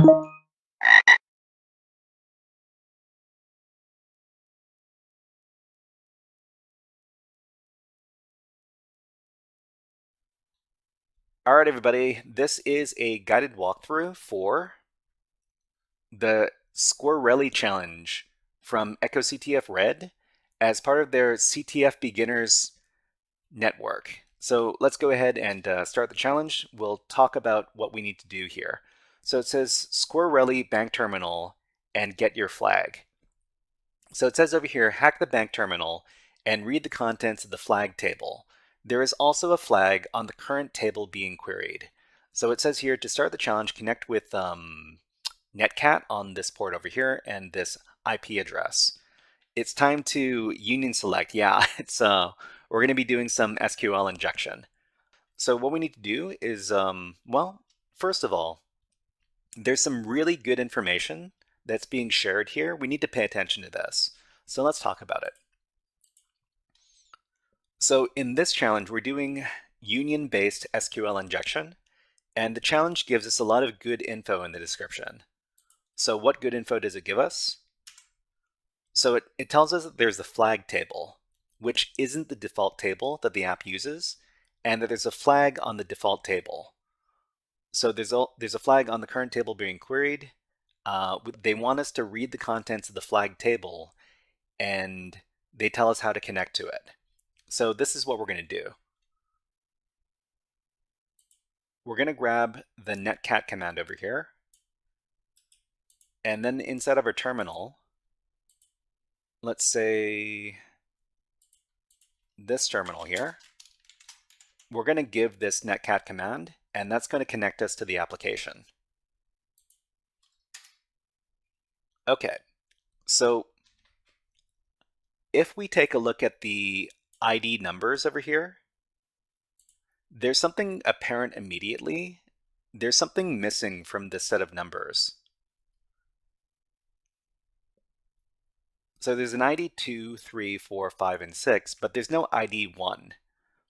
All right, everybody, this is a guided walkthrough for the Squireli challenge from EchoCTF Red as part of their CTF Beginners network. So let's go ahead and start the challenge. We'll talk about what we need to do here. So it says Squireli bank terminal and get your flag. So it says over here, hack the bank terminal and read the contents of the flag table. There is also a flag on the current table being queried. So it says here to start the challenge, connect with Netcat on this port over here and this IP address. It's time to union select. Yeah, it's we're going to be doing some SQL injection. So what we need to do is, well, first of all, there's some really good information that's being shared here. We need to pay attention to this. So let's talk about it. So in this challenge, we're doing union-based SQL injection, and the challenge gives us a lot of good info in the description. So what good info does it give us? So it tells us that there's a flag table, which isn't the default table that the app uses, and that there's a flag on the default table. So there's a flag on the current table being queried. They want us to read the contents of the flag table, and they tell us how to connect to it. So this is what we're going to do. We're going to grab the netcat command over here, and then inside of our terminal, let's say this terminal here, we're going to give this netcat command, and that's going to connect us to the application. Okay, so if we take a look at the ID numbers over here, there's something apparent immediately. There's something missing from this set of numbers. So there's an ID 2, 3, 4, 5, and 6, but there's no ID 1.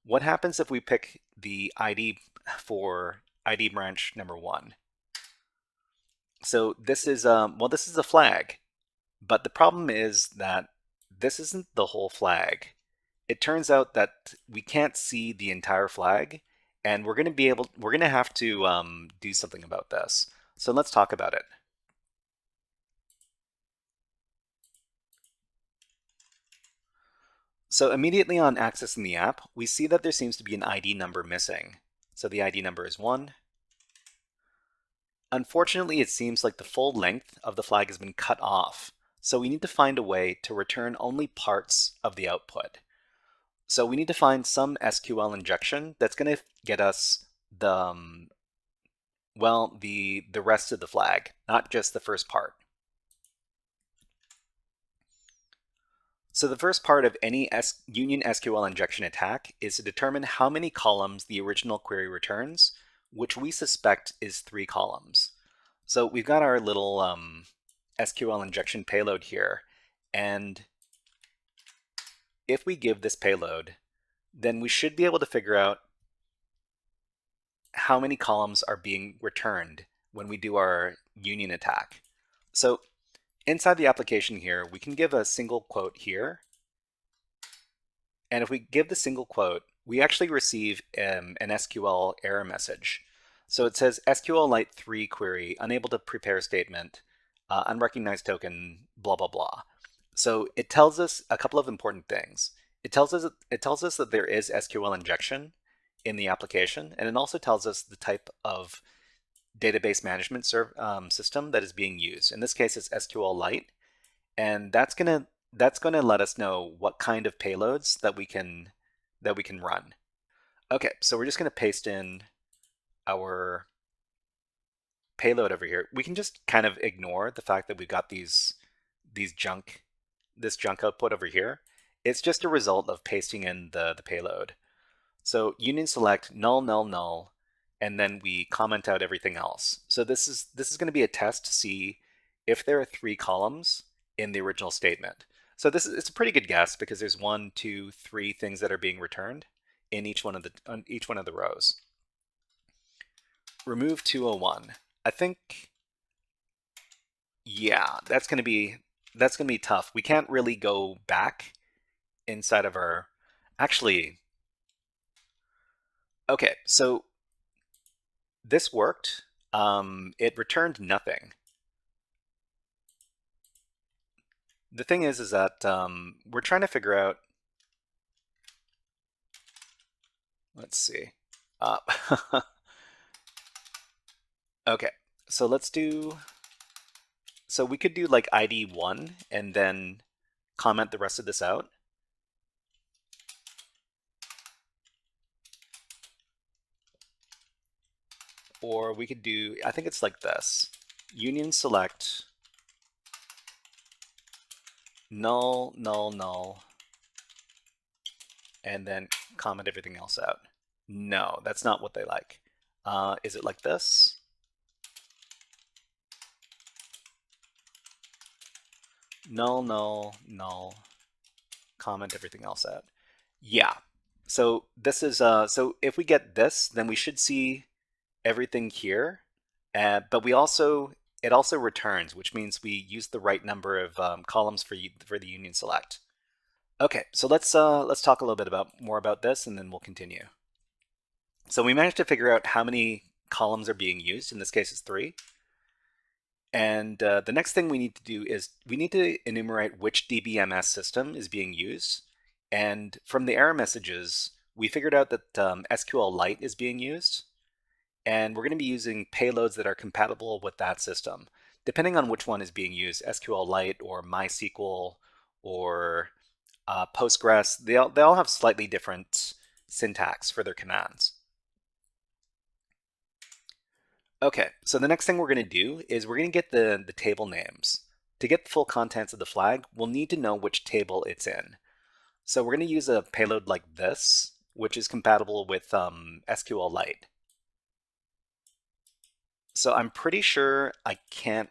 What happens if we pick the ID for ID branch number 1? So this is, well, this is a flag, but the problem is that this isn't the whole flag. It turns out that we can't see the entire flag, and we're going to have to do something about this. So let's talk about it. So immediately on accessing the app, we see that there seems to be an ID number missing. So the ID number is 1. Unfortunately, it seems like the full length of the flag has been cut off. So we need to find a way to return only parts of the output. So we need to find some SQL injection that's going to get us the, well, the rest of the flag, not just the first part. So the first part of any union SQL injection attack is to determine how many columns the original query returns, which we suspect is 3 columns. So we've got our little SQL injection payload here, and if we give this payload, then we should be able to figure out how many columns are being returned when we do our union attack. So inside the application here, we can give a single quote here. And if we give the single quote, we actually receive an SQL error message. So it says SQLite 3 query, unable to prepare statement, unrecognized token, blah, blah, blah. So it tells us a couple of important things. It tells us that there is SQL injection in the application, and it also tells us the type of database management system that is being used. In this case, it's SQLite, and that's gonna let us know what kind of payloads that we can run. Okay, so we're just gonna paste in our payload over here. We can just kind of ignore the fact that we've got this junk output over here. It's just a result of pasting in the payload. So union select null, null, null, and then we comment out everything else. So this is going to be a test to see if there are 3 columns in the original statement. So it's a pretty good guess because there's 1, 2, 3 things that are being returned in each one of the rows. Remove 201. I think Yeah, that's gonna be tough. We can't really go back inside of our. Actually, okay, so this worked. It returned nothing. The thing is that we're trying to figure out. Let's see. Uh, okay, so let's do. So we could do like ID 1 and then comment the rest of this out. Or we could do, I think it's like this. Union select null, null, null, and then comment everything else out. No, that's not what they like. Is it like this? Null, null, null, comment everything else out. Yeah. So this is, so if we get this, then we should see everything here. But we also, it also returns, which means we use the right number of columns for the union select. Okay, so let's talk a little bit more about this, and then we'll continue. So we managed to figure out how many columns are being used. In this case, it's 3. And the next thing we need to do is we need to enumerate which DBMS system is being used. And from the error messages, we figured out that SQLite is being used. And we're going to be using payloads that are compatible with that system. Depending on which one is being used, SQLite or MySQL or Postgres, they all have slightly different syntax for their commands. Okay, so the next thing we're going to do is we're going to get the table names. To get the full contents of the flag, we'll need to know which table it's in. So we're going to use a payload like this, which is compatible with SQLite. So I'm pretty sure I can't.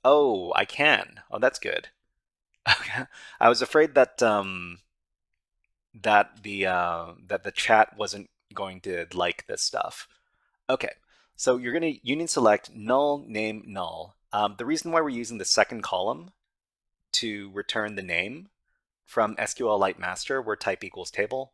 Oh, I can. Oh, that's good. I was afraid that that the chat wasn't going to like this stuff. Okay, so you're going to union select null name null. The reason why we're using the second column to return the name from SQLite master, where type equals table,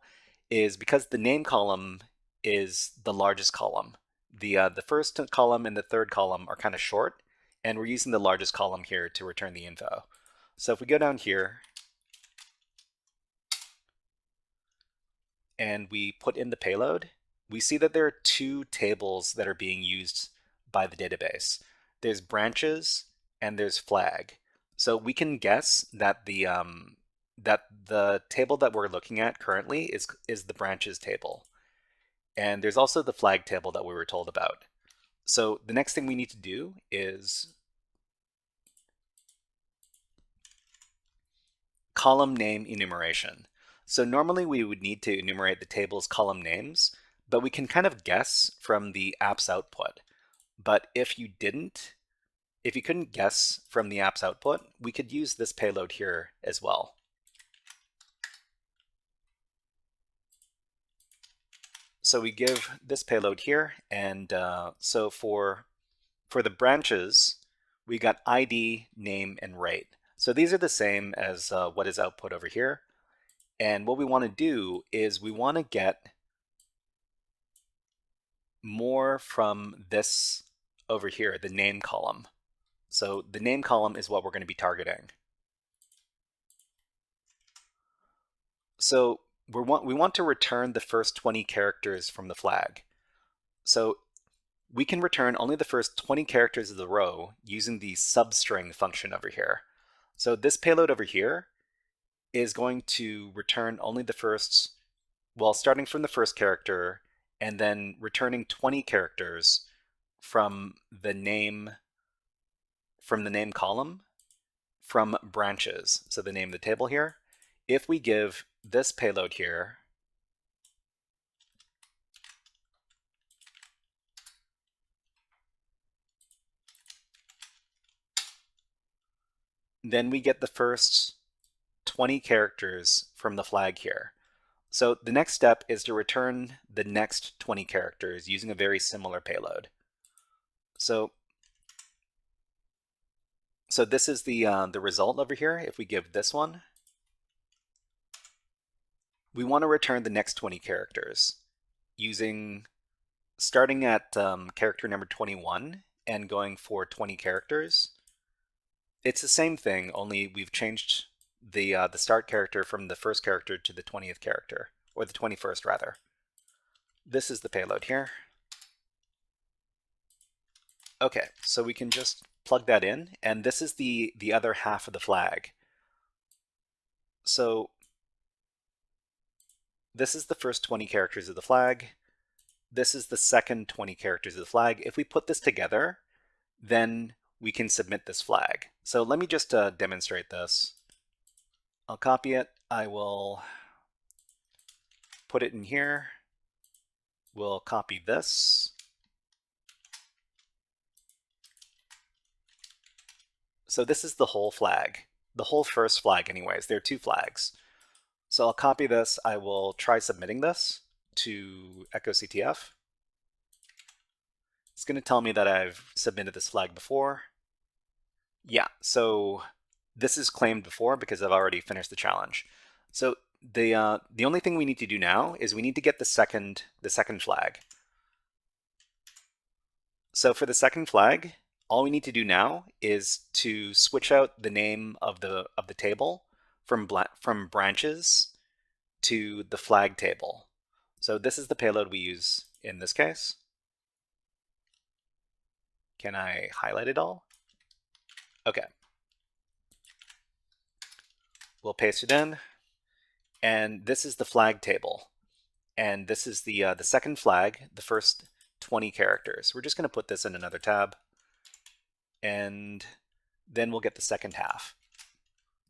is because the name column is the largest column. The first column and the third column are kind of short, and we're using the largest column here to return the info. So if we go down here and we put in the payload, we see that there are 2 tables that are being used by the database. There's branches and there's flag. So we can guess that the table that we're looking at currently is the branches table. And there's also the flag table that we were told about. So the next thing we need to do is column name enumeration. So normally we would need to enumerate the table's column names, but we can kind of guess from the app's output. But if you couldn't guess from the app's output, we could use this payload here as well. So we give this payload here, and so for the branches, we got ID, name, and rate. So these are the same as what is output over here. And what we want to do is we want to get more from this over here, the name column. So the name column is what we're going to be targeting. So we want to return the first 20 characters from the flag. So we can return only the first 20 characters of the row using the substring function over here. So this payload over here is going to return only the first, well, starting from the first character and then returning 20 characters from the name column from branches. So the name of the table here. If we give this payload here then we get the first 20 characters from the flag here. So the next step is to return the next 20 characters using a very similar payload. So So this is the result over here. If we give this one, we want to return the next 20 characters starting at character number 21 and going for 20 characters. It's the same thing, only we've changed the start character from the first character to the 20th character, or the 21st rather. This is the payload here. Okay, so we can just plug that in, and this is the other half of the flag. So this is the first 20 characters of the flag. This is the second 20 characters of the flag. If we put this together, then we can submit this flag. So let me just demonstrate this. I'll copy it. I will put it in here. We'll copy this. So this is the whole flag, the whole first flag anyways. There are two flags. So I'll copy this. I will try submitting this to EchoCTF. It's going to tell me that I've submitted this flag before. Yeah, so this is claimed before because I've already finished the challenge. So the only thing we need to do now is we need to get the second flag. So for the second flag, all we need to do now is to switch out the name of the table from branches to the flag table. So this is the payload we use in this case. Can I highlight it all? Okay. We'll paste it in, and this is the flag table. And this is the second flag, the first 20 characters. We're just going to put this in another tab, and then we'll get the second half.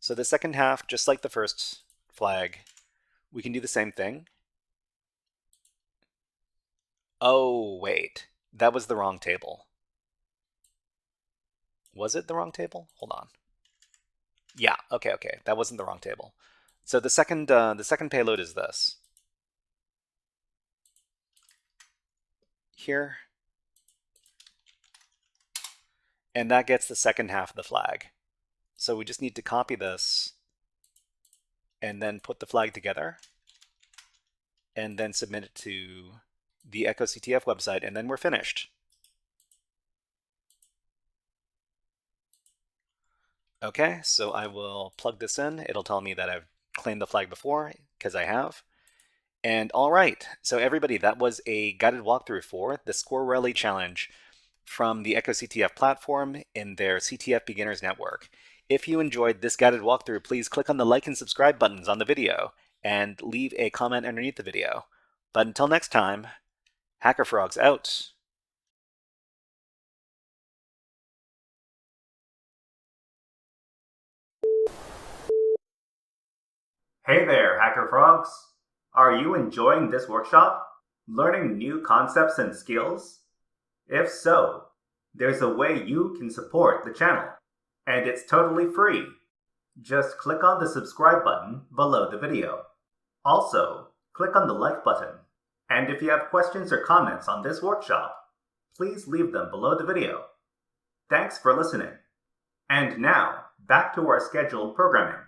So the second half, just like the first flag, we can do the same thing. Oh, wait, that was the wrong table. Was it the wrong table? Hold on. Yeah, okay, that wasn't the wrong table. So the second payload is this. Here. And that gets the second half of the flag. So we just need to copy this and then put the flag together and then submit it to the EchoCTF website, and then we're finished. Okay, so I will plug this in. It'll tell me that I've claimed the flag before, because I have. And all right, so everybody, that was a guided walkthrough for the Squireli challenge from the EchoCTF platform in their CTF Beginners Network. If you enjoyed this guided walkthrough, please click on the like and subscribe buttons on the video and leave a comment underneath the video. But until next time, HackerFrogs out. Hey there, HackerFrogs! Are you enjoying this workshop? Learning new concepts and skills? If so, there's a way you can support the channel, and it's totally free. Just click on the subscribe button below the video. Also, click on the like button. And if you have questions or comments on this workshop, please leave them below the video. Thanks for listening. And now, back to our scheduled programming.